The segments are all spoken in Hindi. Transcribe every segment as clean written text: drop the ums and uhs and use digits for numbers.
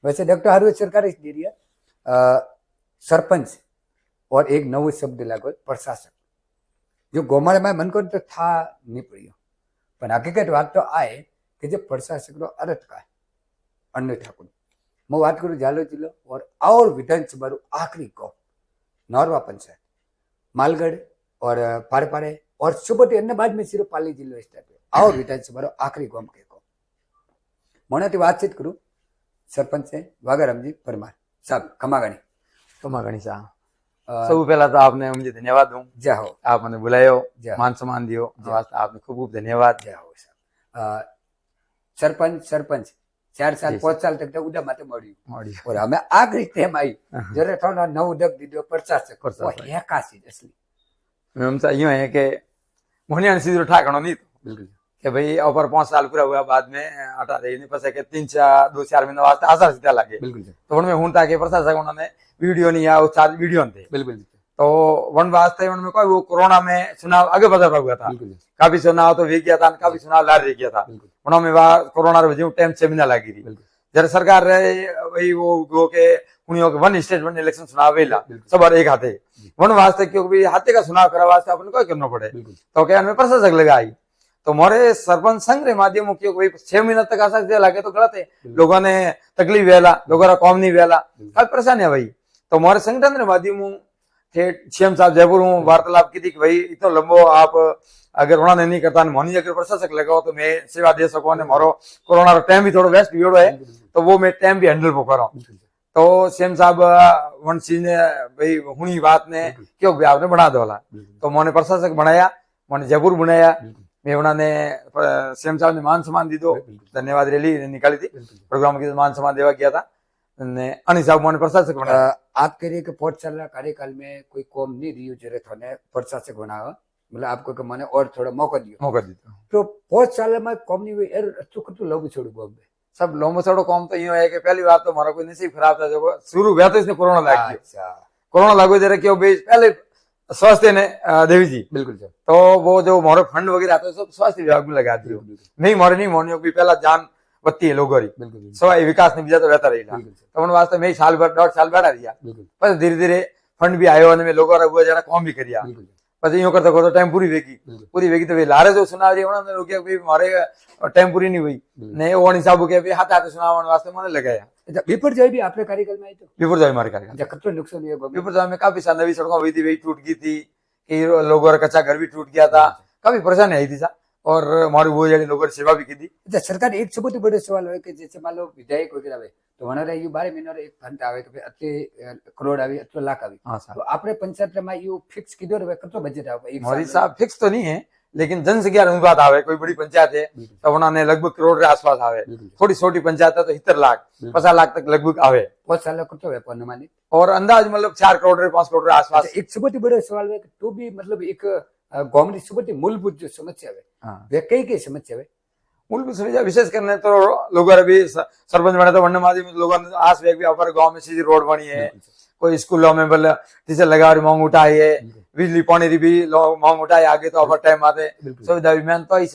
वैसे डॉक्टर हर सरकार दे रही है सरपंच और एक नવો शब्द लागो प्रशासक। जो गोमाड़ा में मन को तो था नहीं पड़ियो, पर हकीकत बात तो आए कि जो प्रशासक नो अर्थ का है अन्य ठाकुर। मैं बात करूँ झालो जिलो और विधानसभा आखिरी गांव नौरवा पंचायत मालगढ़ और पाड़े और सुबह अन्य बाद में सिर्फ पाली जिलो स्टार्ट और विधानसभा आखिरी गांव के को मनाती बातचीत करूँ सरपंच से वाघाराम जी परमार साहब खमागणी साहब। सब पहला तो आपने मुझे धन्यवाद दूं। जय हो। आप मैंने बुलायो, मान सम्मान दियो, आपने खूब खूब धन्यवाद। जय हो साहब। सरपंच 4 साल 5 साल तक उड़ा माते मड़ी और हमें आखिरी टाइम आई जरे थोड़ा नव उदक दीदो प्रशासक है कासी असली मैम सा यूं है कि मोहनिया सीधो ठाकणो नहीं तो बिल्कुल कि भाई ऊपर 5 साल पूरा हुआ बाद में हटा दे नहीं पसे के 2-4 महीने वास्ते आसार सीधा लगे बिल्कुल तो उनमें हुनता के प्रशासक उन्होंने वीडियो नहीं आया, वो 4 वीडियो थे बिल्कुल तो वन वास्ते उनमें कोई वो कोरोना में चुनाव आगे बढ़ा हुआ था, काफी चुनाव तो वे गया था, काफी चुनाव लार गया था उन्होंने कोरोना वजह टाइम से महीना लगी थी जरा सरकार वही वो के उन्हीं के वन स्टेट वन इलेक्शन चुनाव वेला सब एक हाथे वन वास्ते क्योंकि हाथे का चुनाव करा वास्ते अपन को करना पड़े तो क्या उनमें प्रशासक लगाई तो मोरे सरपंच संघ रे माध्यम मुख्य कोई 6 महीना तक आशा दे लगे तो गलत है, लोगों ने तकलीफ वेला लोगों का कौम नहीं वेला काफी परेशानी है भाई। तो मोरे संगठन रे माध्यम सीएम साहब जयपुर हूँ वार्तालाप की थी कि भाई इतना लंबो आप अगर उन्होंने नहीं करता मोहनी अगर प्रशासक लगाओ तो मैं सेवा दे सकूँ मारो कोरोना का टाइम भी थोड़ा वेस्ट भी है तो वो मैं टाइम भी हैंडल करा तो सीएम साहब वन चीज ने भाई हुनी बात ने क्यों भी आपने बना दो तो मैंने प्रशासक बनाया, मैंने जयपुर बनाया, मैं उन्होंने सीएम साहब ने मान सम्मान दी दो धन्यवाद रैली निकाली थी प्रोग्राम की मान सम्मान देवा किया था अनि साहब मैंने प्रशासक बनाया। आप कह रही है कि 5 साल कार्यकाल में कोई कौम नहीं रही जरे थोने प्रशासक बनावा मतलब आपको कि मैंने और थोड़ा मौका दियो तो 5 साल में कौम नहीं हुई यार चुक तो लोग छोड़ बॉम्बे सब लोमो छोड़ो कौम तो यूं है कि पहली बात तो हमारा कोई नसीब खराब था जो शुरू हुआ तो इसने कोरोना लग गया। कोरोना लागू जरा क्यों पहले स्वास्थ्य ने देवी जी बिल्कुल तो वो जो मोरे फंड वगैरह आता है सब स्वास्थ्य विभाग में लगा दियो नहीं मोरे नहीं मोने भी पहला जान बत्ती है लोगों री सवाई विकास ने बीजा तो बेहतर रही तो उन वास्ते मैं साल भर 1.5 साल बैठा दिया पर धीरे धीरे फंड भी आयो ने लोगों रा जरा कम भी करिया પછી यूं करते करते टाइम पूरी वेगी तो वे लारे जो सुना रही उन्होंने रोकिया भी हमारे टाइम पूरी नहीं हुई ने वो हिसाब के हाथ हाथ सुनावन वास्ते मैंने लगाया। विपुर जॉय भी आपने कार्यकाल में आई तो विपुर जॉय हमारे कार्यकाल कितना नुकसान हुआ विपुर जॉय में काफी सारी नवी सड़कों हुई थी वही टूट गई थी कि लोगों का कच्चा घर भी टूट गया था काफी परेशानी आई थी सा और हमारी वो जड़ी लोगों की सेवा भी की थी। अच्छा सरकार एक सबसे बड़े सवाल है कि जैसे मान लो विधायक वगैरह है तो वहां ये 12 महीना एक फंड आवे कि अति करोड़ आवे अति लाख आवे तो आपने पंचायत में ये फिक्स कीधो रे कितना बजट आवे हमारी साहब फिक्स तो नहीं है लेकिन जनसंख्या अनुपात आवे कोई बड़ी पंचायत है तो उन्होंने लगभग करोड़ के आसपास आवे थोड़ी छोटी पंचायत है तो 70 लाख 50 लाख तक लगभग आवे 5 साल कितना है अनुमानित और अंदाज मतलब 4 करोड़ 5 करोड़ के आसपास। एक सबसे बड़ा सवाल है तो भी मतलब एक गवर्नमेंट सबसे मूलभूत जो समस्या है वे कई समस्या है मूलभूत समस्या विशेष करने तो लोगों भी सरपंच बने तो वन्य माध्यम लोगों ने आस वेग भी अपर गांव में सीधी रोड बनी है कोई स्कूलों में बल टीचर लगा मांग उठाई है बिजली पानी की भी मांग उठाई आगे तो अपर टाइम आते सुविधा भी मैं तो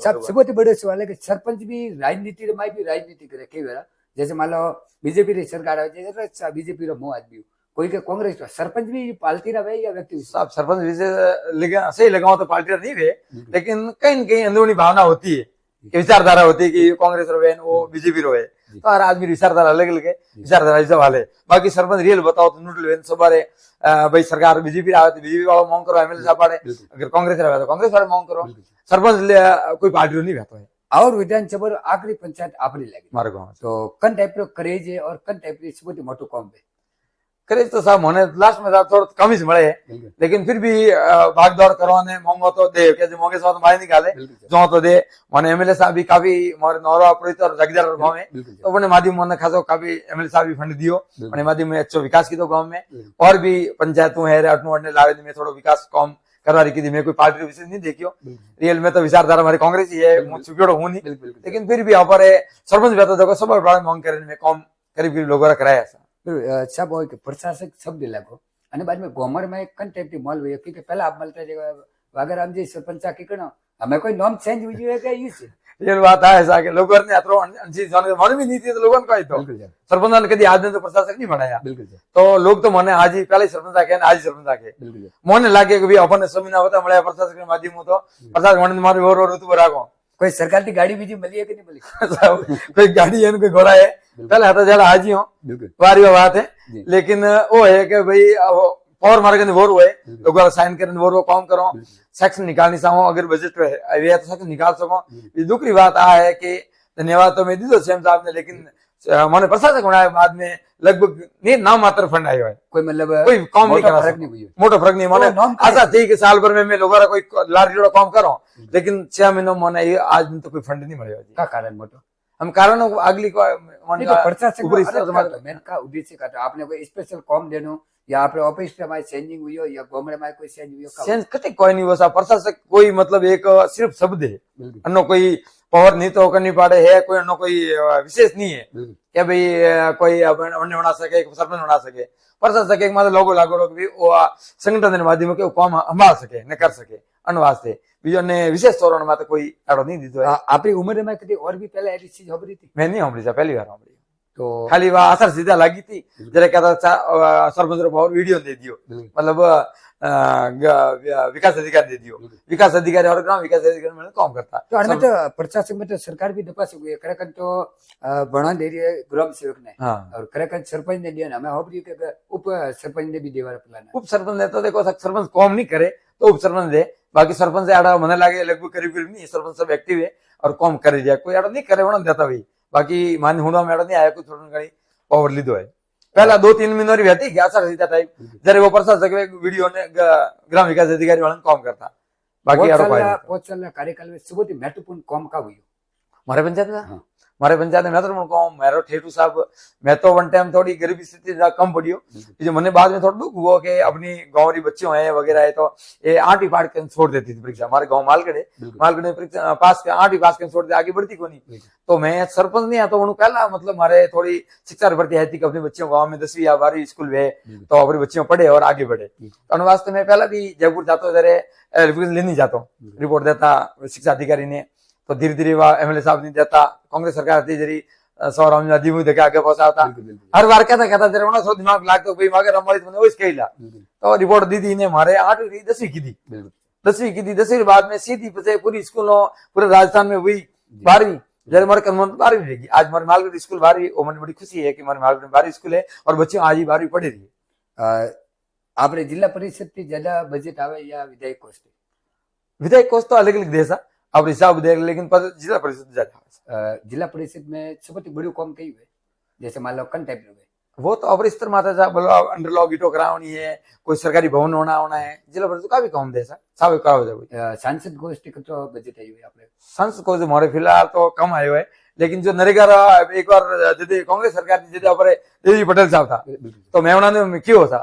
सबसे बड़े सवाल है कि सरपंच भी राजनीति में भी राजनीति करे कई बार जैसे मान लो बीजेपी री सरकार है बीजेपी रो मुंह आदमी कोई के कांग्रेस सरपंच भी पार्टी रहा या व्यक्ति सब सरपंच भी सही लगाओ तो पार्टी नहीं वे लेकिन कहीं कहीं अंदरूनी भावना होती है विचारधारा होती है कि कांग्रेस रोवे वो बीजेपी रोवे तो हर आदमी विचारधारा अलग अलग है विचारधारा सब हाल है बाकी सरपंच रियल बताओ तो न्यूट्रल वेन सब भाई सरकार बीजेपी आवे तो बीजेपी वाला मांग करो एमएलए साहब अगर कांग्रेस रहे तो कांग्रेस वाले मांग करो सरपंच कोई पार्टी नहीं रहता है। और विधानसभा आखिरी पंचायत आपने लगी हमारे गाँव तो कन टाइप रो करेज है और कन टाइप री मोटो कॉम है करेज तो साहब होने लास्ट में थोड़ा कम ही मिले है लेकिन फिर भी भाग दौड़ करवाने मांगो तो दे क्या जो मांगे साथ मारे निकाले जो तो दे माने एमएलए साहब भी काफी हमारे नौरा पुरोहित और जगदार गांव में तो अपने माध्यम ने खासो काफी एमएलए साहब भी फंड दियो अपने माध्यम में अच्छा विकास की तो गांव में और भी पंचायतों है अटने लावे में थोड़ा विकास कम करवा रही थी मैं कोई पार्टी विशेष नहीं देखियो रियल में तो विचारधारा हमारी कांग्रेस ही है चुकेड़ो हूं नहीं लेकिन फिर भी यहाँ पर सरपंच भी देखो सब मांग करने में कम करीब करीब लोगों कराया सब हो प्रशासक शब्द लागो અને बाद में गोमर में कन टाइप की मॉल हुई क्योंकि पहला आप मलते वाघाराम जी सरपंच की कनो हमें कोई नाम चेंज हुई है क्या ये रियल बात है ऐसा कि लोगों ने अतरो चीज मन भी नहीं थी तो लोगों को तो बिल्कुल सरपंच ने कभी आज ने तो प्रशासक नहीं बनाया बिल्कुल तो लोग तो મને आज ही पहले सरपंच आके आज ही सरपंच आके बिल्कुल મને લાગે કે ભાઈ આપણને સમીના હોતા મળ્યા પ્રશાસક ના માધ્યમ તો પ્રશાસક મને મારું ઓર ઋતુ બરાકો कोई सरकार की गाड़ी बीजी मिली है कि नहीं मिली? कोई गाड़ी है कोई घोड़ा है पहले आता जरा आज ही हो बिल्कुल वारी बात है जी। लेकिन वो है कि भाई पावर मार्ग ने वोर हुए लोग साइन करने वोर काम करो सेक्शन निकालनी चाहो अगर बजट है तो सेक्शन निकाल सको ये दूसरी बात आ है कि धन्यवाद तो मैं दी दो सीएम साहब ने लेकिन मैंने प्रशासक बनाया बाद में लगभग नहीं नाम मात्र फंड आयो है कोई मतलब कोई काम नहीं करा फर्क सको नहीं हुई है। मोटो फर्क नहीं माने तो नाम आशा थी कि साल भर में मैं लोगों कोई लारी जोड़ा काम करो लेकिन 6 महीनों मैंने ये आज में तो कोई फंड नहीं मिला का कारण मोटो हम कारण अगली को नहीं तो प्रशासक ऊपरी को स्तर अलग हमारे- काटो, मैंने कहा उद्देश्य काटो आपने कोई स्पेशल कॉम देनो या आपने ऑफिस में चेंजिंग हुई हो या गोमड़े में कोई चेंज हुई हो का? सेंस कते कोई नहीं वसा प्रशासक कोई मतलब एक सिर्फ शब्द है बिल्कुल अन्नो कोई पावर नहीं तो करनी पड़े है कोई अन्नो कोई विशेष नहीं है बिल्कुल कि भाई कोई अन्य बना सके सरपंच बना सके प्रशासक एक मतलब लोगो लागो भी वो संगठन के माध्यम के काम संभाल सके न कर सके अन्न वास्ते बीजो ने विशेष तौर में तो कोई एडो नहीं दीदो है आपकी उम्र में कभी और भी पहले ऐसी चीज हो रही थी मैं नहीं हमड़ी पहली बार हमड़ी तो खाली वह असर सीधा लगी थी जरा कहता सरपंच रो पावर वीडियो दे दियो बिल्कुल मतलब विकास अधिकारी दे दियो विकास अधिकारी और ग्राम विकास अधिकारी में काम करता तो हमें तो प्रशासक में तो सरकार भी दपा हुई है खरेखर तो बना दे रही है ग्राम सेवक ने हाँ और खरेखर सरपंच ने दिया ना हमें हो रही है कि उप सरपंच ने भी देवा प्लान उप सरपंच ने तो देखो सरपंच काम नहीं करे तो उप सरपंच दे बाकी सरपंच आड़ा मन लगे लगभग करीब करीब नहीं सरपंच सब एक्टिव है और काम कर जाए कोई आड़ा नहीं करे वरना देता भाई बाकी मान हुड़ा में आड़ा नहीं आया कोई थोड़ा घणी पावर लीधो है पहला 2-3 महीनों री रहती कि आशा सीधा टाइप जरे वो प्रशासक वीडियो ने ग्राम विकास अधिकारी वाला काम करता बाकी आड़ो पाए बहुत साल कार्यकाल में बहुत ही महत्वपूर्ण काम का हुई मारे पंचायत में हाँ। मारे पंचायत में तो कहूँ मेरा ठेठू साहब मैं तो वन टाइम थोड़ी गरीबी स्थिति कम पड़ी जो मैंने बाद में थोड़ा दुख हुआ कि अपनी गाँव री बच्चियों है वगैरह है तो ये 8वीं पास के छोड़ देती थी परीक्षा हमारे गाँव मालगढ़ मालगढ़ परीक्षा पास 8वीं पास के छोड़ दे आगे बढ़ती को नहीं तो मैं सरपंच नहीं आता पहला मतलब हमारे थोड़ी शिक्षा भर्ती आई थी कि अपने बच्चियों गाँव में 10वीं या 12वीं स्कूल में तो अपनी बच्चियों पढ़े और आगे बढ़े तो वास्ते में पहला भी जयपुर जाता जरे लेने जाता हूँ रिपोर्ट देता शिक्षा अधिकारी ने तो धीरे धीरे वह एमएलए साहब नहीं देता कांग्रेस सरकार थी जरी सौराम नदी में देखे आगे पहुंचाता हर बार कहता जरा उन्हें सो दिमाग लागतो भाई मगर हमारी तो वही कहला तो रिपोर्ट दीदी ने हमारे 8वीं 10वीं की थी 10वीं की थी 10वीं बाद में सीधी पचे पूरी स्कूलों पूरे राजस्थान में हुई 12वीं जब हमारे कन्वन 12वीं रहेगी आज हमारे मालगढ़ स्कूल 12वीं वो मन बड़ी खुशी है कि हमारे मालगढ़ 12वीं स्कूल है और बच्चे आज ही 12वीं पढ़े रही है आपने जिला परिषद की ज्यादा बजट आवे या विधायक कोष विधायक कोष तो अलग अलग देश अब हिसाब देख लेकिन जिला परिषद ज्यादा जिला परिषद में सबसे बड़ी काम कही हुए जैसे मान लो कन टाइप में वो तो अपर स्तर माता जा बोलो अंडर लॉ गिटो करावनी है कोई सरकारी भवन होना है जिला परिषद का भी काम दे साहब कराओ जाए सांसद गोष्ठी का तो बजट आई हुई आपने सांसद को हमारे फिलहाल तो कम आयो है लेकिन जो नरेगा एक बार जदे कांग्रेस सरकार की जदे अपने देवी पटेल साहब था तो मैं उन्होंने क्यों था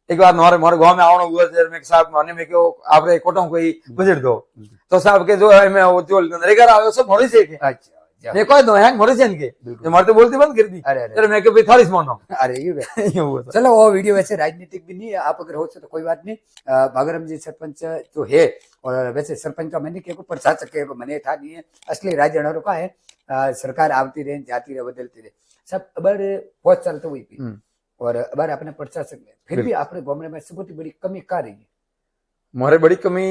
एक बार हमारे गांव में आवना हुआ जर में साहब माने में क्यों आपरे कोटों कोई बजट दो तो साहब के जो है मैं वो जो नरेगा आयो सब मोरी से के अच्छा मैं कोई दो है मोरी से के जो मारते बोलती बंद कर दी अरे मैं के भाई थाली मानो अरे ये हुआ चलो वो वीडियो वैसे राजनीतिक भी नहीं है आप अगर हो तो कोई बात नहीं भागरम जी सरपंच जो है और वैसे सरपंच का मैंने क्या प्रशासक के मैंने था नहीं है असली राजनहरों का है सरकार आती रहे जाती रहे बदलती रहे सब अबर बहुत साल तो हुई थी और अबर अपने प्रशासक में फिर भी अपने गाँव में सबसे बड़ी कमी क्या रही है मारे बड़ी कमी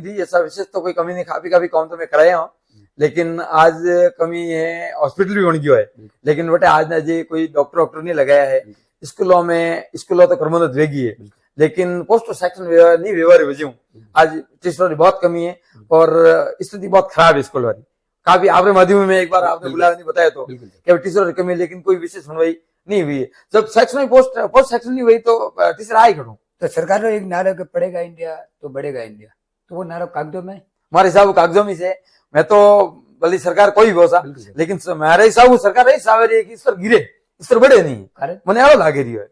थी ऐसा विशेष तो कोई कमी नहीं काफी काम तो मैं कराया हूँ लेकिन आज कमी है हॉस्पिटल भी बन गयो है लेकिन बेटे आज ना जी कोई डॉक्टर नहीं लगाया है स्कूलों तो क्रमोन्नत वेगी है लेकिन पोस्ट सेक्शन नहीं व्यवहार वजह आज टीचरों की बहुत कमी है और स्थिति बहुत खराब है स्कूल वाली काफी आपने माध्यम में एक बार आपने बुलाया नहीं बताया तो क्या टीचरों की कमी है लेकिन कोई विशेष सुनवाई नहीं हुई है जब सेक्शन पोस्ट सेक्शन नहीं हुई तो टीचर आए खड़ू तो सरकार ने एक नारा पड़ेगा इंडिया तो बढ़ेगा इंडिया तो वो नारा कागजों में हमारे हिसाब कागजों में से मैं तो भली सरकार कोई भी हो सा लेकिन मेरे हिसाब सरकार रही सावेरी की स्तर गिरे स्तर बढ़े नहीं मैंने आरो लागे रही है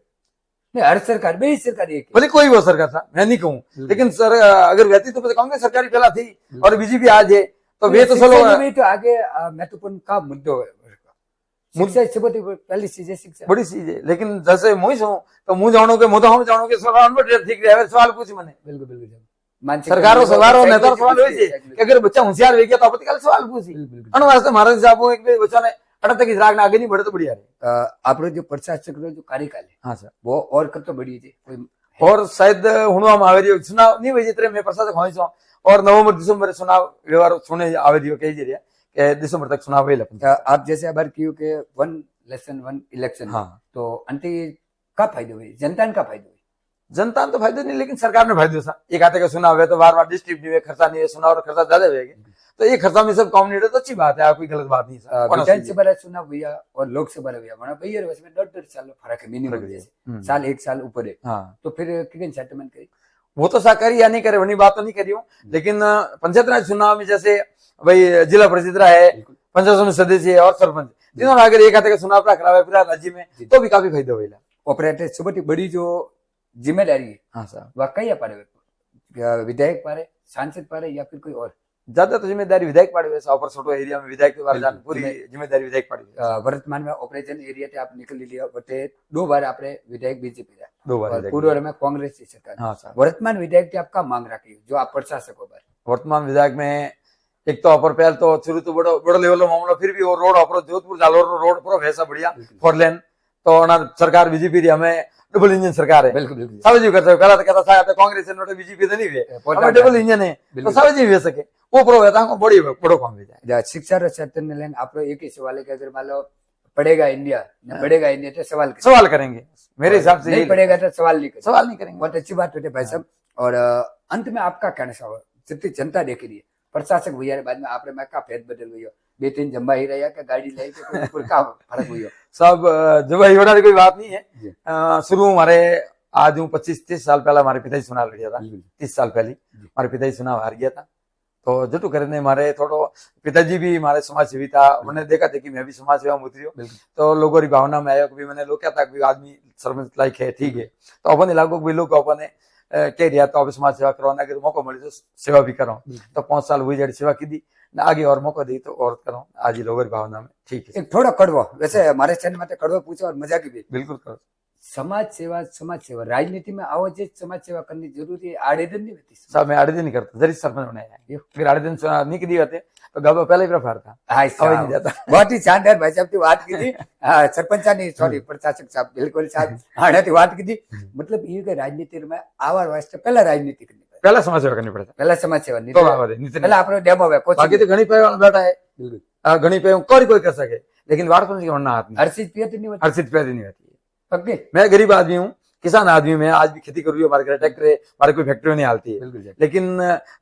नहीं हर सरकार में ही सरकार एक भले कोई वो सरकार था मैं नहीं कहूँ लेकिन सर अगर रहती तो कांग्रेस सरकार ही पहला थी और बीजेपी आज है तो वे तो चलो तो आगे महत्वपूर्ण का मुद्दों है शिक्षा सबसे पहली चीज है शिक्षा बड़ी चीज है लेकिन जैसे मुझे तो मुझे जानो के मुझे हम जानो के सवाल ठीक है सवाल पूछ मैंने बिल्कुल बिल्कुल માનસિક સરકારો સવારો નેતારો સવાલ હોય છે Exactly. કે અગર બચ્ચા હોશિયાર હોય ગયા તો આવતીકાલે સવાલ પૂછી બિલકુલ. અને વાસ્તે મારા હિસાબ હું એક બે બચ્ચાને अटक तक राग आगे नहीं बढ़े तो बढ़िया है। આપણો जो प्रशासक નો जो कार्यकाल है हाँ सर। वो और कतो बढ़ियो છે कोई और शायद हुणवामां आवे रह्यो चुनाव नहीं वही जितने मैं प्रशासक होई छो और नवंबर दिसंबर चुनाव व्यवहार सुने आवे रह्यो कही रह्या के दिसंबर तक चुनाव वेला। आप जैसे अबार कियो के वन लेसन वन इलेक्शन हाँ। तो अंते का फायदो हुई जनता ने का फायदो हुई जनता ने तो फायदा नहीं लेकिन सरकार ने फायदो था। एक आते का चुनाव है तो बार बार डिस्ट्रिक्ट नहीं है खर्चा नहीं है चुनाव और खर्चा ज्यादा होगा तो ये खर्चा में सब कम नहीं तो अच्छी बात है कोई गलत बात नहीं है। विधानसभा चुनाव हुआ और लोकसभा हुआ वहाँ भैया वर्ष में 1.5 साल फर्क है मिनिमम साल एक साल ऊपर है। हाँ। तो फिर कितने सेटलमेंट करी वो तो करी या नहीं करे वही बात तो नहीं करी हूँ लेकिन पंचायत राज चुनाव में जैसे भाई जिला परिषद रहा है पंचायत समिति सदस्य है और सरपंच तीनों अगर एक हाथे का चुनाव करावे पूरा राज्य में तो भी काफी फायदा हुआ। ऑपरेटर सबसे बड़ी जो जिम्मेदारी है हाँ सर वह कई पारे विधायक पारे सांसद पारे या फिर कोई और ज्यादा तो जिम्मेदारी विधायक पाड़ी है अपर छोटो एरिया में विधायक के बारे जान पूरी जिम्मेदारी विधायक पाड़ी है। वर्तमान में ऑपरेशन एरिया थे आप निकल लिया बटे 2 बार आपने विधायक बीजेपी रहा 2 बार और पूर्व में कांग्रेस की सरकार। हाँ सर। वर्तमान विधायक की आपका मांग रखी जो आप प्रशासकों पर वर्तमान विधायक में एक तो अपर पहल तो शुरू तो बड़ो लेवल मामला फिर भी वो road upper Jodhpur Jalore road पूरा वैसा बढ़िया 4 लेन तो सरकार बीजेपी री हमें डबल इंजन सरकार है। बिल्कुल सब जी करते पहला तो कहता था कांग्रेस नोट बीजेपी तो नहीं हुए डबल इंजन है तो सब जी वे सके वो प्रो है बड़ी बड़ो काम हो जाए। शिक्षा रो क्षेत्र ने लेन आप एक ही सवाल है कि अगर मान लो पढ़ेगा इंडिया न बढ़ेगा इंडिया तो सवाल करेंगे मेरे हिसाब से नहीं पढ़ेगा तो सवाल नहीं करेंगे। बहुत अच्छी बात होती भाई साहब। और अंत में आपका कहना चाहो जितनी जनता देख रही है प्रशासक भैया बाद में आपने मैं का फेद बदल हुई हो 2-3 जम्बा ही रहा कि गाड़ी लाई के कोई का फर्क हुई हो सब जब ये कोई बात नहीं है। शुरू हमारे आज हूँ 25-30 साल पहला हमारे पिताजी चुनाव लड़िया था 30 साल पहले हमारे पिताजी चुनाव हार गया था तो जटू करने हमारे थोड़ो पिताजी भी हमारे समाज सेवी था उन्होंने देखा था कि मैं भी समाज सेवा में उतरी तो लोगों की भावना में आया कि मैंने लोग क्या था कि आदमी सरपंच लायक है ठीक है तो अपन इलाकों भी लोग अपने कह दिया तो अब समाज सेवा करवाना अगर मौका मिले तो सेवा भी करो तो 5 साल हुई जड़ी सेवा की दी आगे और मौका दी तो और करो आज ही लोगों की भावना में ठीक है। एक थोड़ा कड़वा वैसे हमारे चैनल में कड़वा पूछो और मजा की भी बिल्कुल करो। समाज सेवा राजनीति में आओ जे समाज सेवा करनी जरूरी है आवेदन नहीं होती साहब मैं आवेदन नहीं करता जरी सरपंच होने आया फिर आवेदन नहीं की होते तो गवा पहले ही प्रफार था नहीं जाता। बहुत ही शानदार भाई साहब की बात की थी सरपंच नहीं सॉरी प्रशासक साहब बिल्कुल साहब हाँ बात की थी मतलब ये कि राजनीति में आवा वास्ते पहला राजनीति करनी पड़े पहला समाज सेवा करनी पड़ता पहला समाज सेवा नहीं तो पहला आपने डेमो है बाकी तो घणी पे बैठा है घणी पे कोई कर सके लेकिन वार्ड पंच की वरना हाथ में हर चीज पियत नहीं होती हर चीज पैदा नहीं होती है। पक्के मैं गरीब आदमी हूँ किसान आदमी में आज भी खेती कर रही हूँ हमारे घर ट्रैक्टर है हमारे कोई फैक्ट्री नहीं आती है लेकिन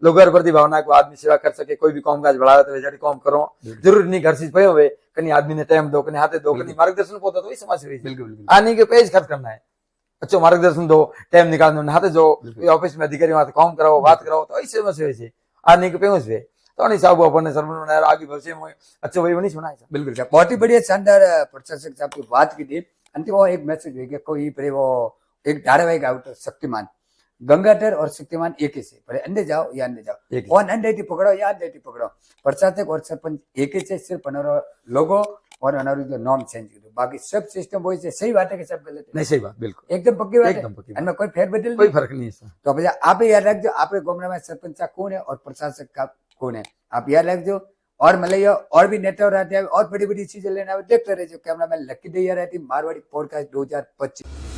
लोगों प्रति भावना को आदमी सेवा कर सके कोई भी काम काज बढ़ा तो जड़ी काम करो जरूरी नहीं घर चीज पे हुए कहीं आदमी ने टाइम दो कहीं हाथे दो कहीं मार्गदर्शन पोता तो वही समाज सेवा बिल्कुल आने के पेज खर्च करना है अच्छा मार्गदर्शन दो टाइम निकाल हाथे जो ऑफिस में अधिकारी वहां काम कराओ बात कराओ तो ऐसे में से आने के पे से तो नहीं साहब अपने सरपंच बनाया आगे भविष्य में अच्छा वही बनी सुना है बिल्कुल साहब बहुत ही बढ़िया शानदार प्रशासक साहब की बात की थी अंतिम वो एक मैसेज है कि कोई पर वो एक धारावाहिक आउट शक्तिमान गंगाधर और शक्तिमान एक ही से पर अंदर जाओ या अंदर जाओ कौन अंदर पकड़ो या अंदर पकड़ो प्रशासक और सरपंच एक ही से सिर्फ हमारा लोगो और हमारा जो नॉर्म चेंज कर दो बाकी सब सिस्टम वही से सही बात है कि सब गलत है नहीं सही बात बिल्कुल एकदम पक्की बात एकदम पक्की है कोई फेरबदल कोई फर्क नहीं है तो भैया आप याद रखो आप गाँव में सरपंच का कौन है और प्रशासक का कौन है आप याद रखो और मतलब और भी नेता रहते हैं और बड़ी बड़ी चीजें लेना देखते रहे कैमरा मैन लकी दैया रहती मारवाड़ी पॉडकास्ट 2025।